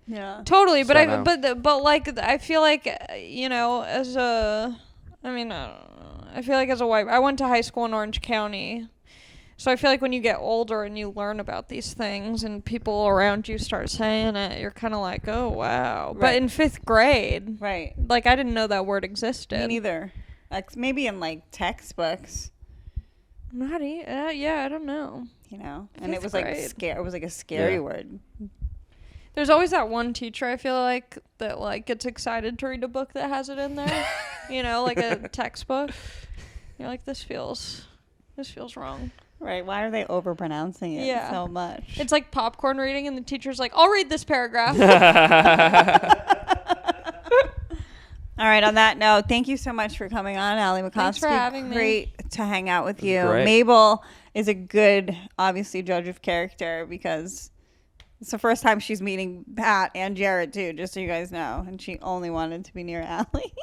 Yeah.
Totally, but
So
but like I feel like as a I don't know. I feel like as a white, I went to high school in Orange County. So I feel like when you get older and you learn about these things and people around you start saying it, you're kind of like, "Oh, wow." But
Right.
in 5th grade,
Right.
like I didn't know that word existed.
Me neither. Maybe in like textbooks.
Yeah, I don't know.
You know, and it
Fifth
was like
grade.
scare. It was like a scary
Yeah.
word.
There's always that one teacher I feel like that like gets excited to read a book that has it in there. You know, like a textbook. You're like, this feels wrong.
Right? Why are they overpronouncing it
Yeah.
so much?
It's like popcorn reading, and the teacher's like, I'll read this paragraph.
All right. On that note, thank you so much for coming on, Elayy Macofsky.
Thanks for having me.
Great to hang out with you.
Great.
Mabel is a good, obviously, judge of character because it's the first time she's meeting Pat and Jared too. Just so you guys know, and she only wanted to be near Elayy.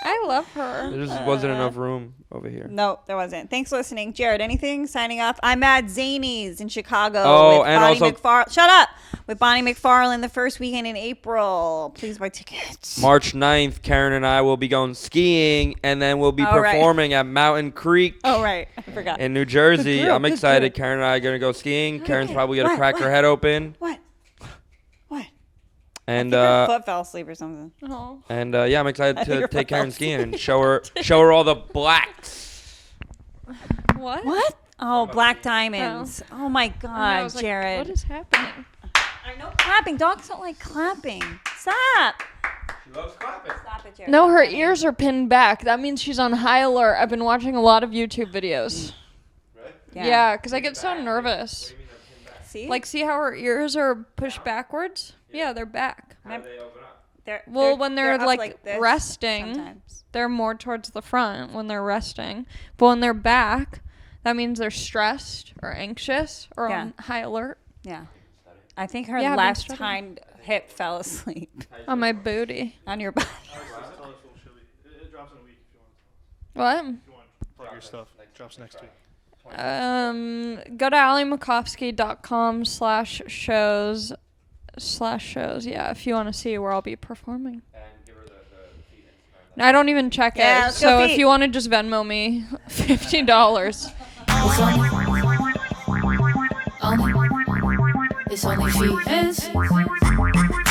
I love her.
There just wasn't enough room over here.
No, there wasn't. Thanks for listening. Jared, anything? Signing off. I'm at Zany's in Chicago.
Oh,
with
and
Bonnie
also-
Shut up! With Bonnie McFarlane the first weekend in April. Please buy tickets.
March 9th, Kerryn and I will be going skiing, and then we'll be
Oh, right.
performing at Mountain Creek
Oh, right. I forgot.
in New Jersey.
Good girl,
I'm
good
excited.
girl.
Kerryn and I are going to go skiing. Kerryn's
Okay.
probably going to
What?
crack her head open.
What? What?
And
I think her foot fell asleep or something.
Oh.
yeah, I'm excited
I think
to
her
take
foot fell
Kerryn skiing and show her all the blacks.
What?
What? Oh, black diamonds. Oh, my
And I
God,
was like,
Jared.
what is happening?
I know clapping. Dogs don't like clapping. Stop.
She loves clapping.
Stop it, Jared.
No, her ears are pinned back. That means she's on high alert. I've been watching a lot of YouTube videos. Yeah, because I get so nervous.
See?
Like, see how her ears are pushed backwards? Yeah, they're back.
How do they open up?
Well, when they're
up
like
this
resting,
sometimes.
they're more towards the front when they're resting. But when they're back, that means they're stressed or anxious or
Yeah.
on high alert.
Yeah. I think her
Yeah, I've been
left
studying.
hind hip fell asleep
On my booty.
on your body.
Tell us when she'll be. It drops in a week if you want.
What?
If you want to plug your stuff, it drops next week.
Go to elayymacofsky.com/shows. Yeah, if you want to see where I'll be performing.
And give her the feet.
I don't even check
Yeah,
it.
let's go
So if
feet.
you want to just Venmo me $50.
It's only feehans.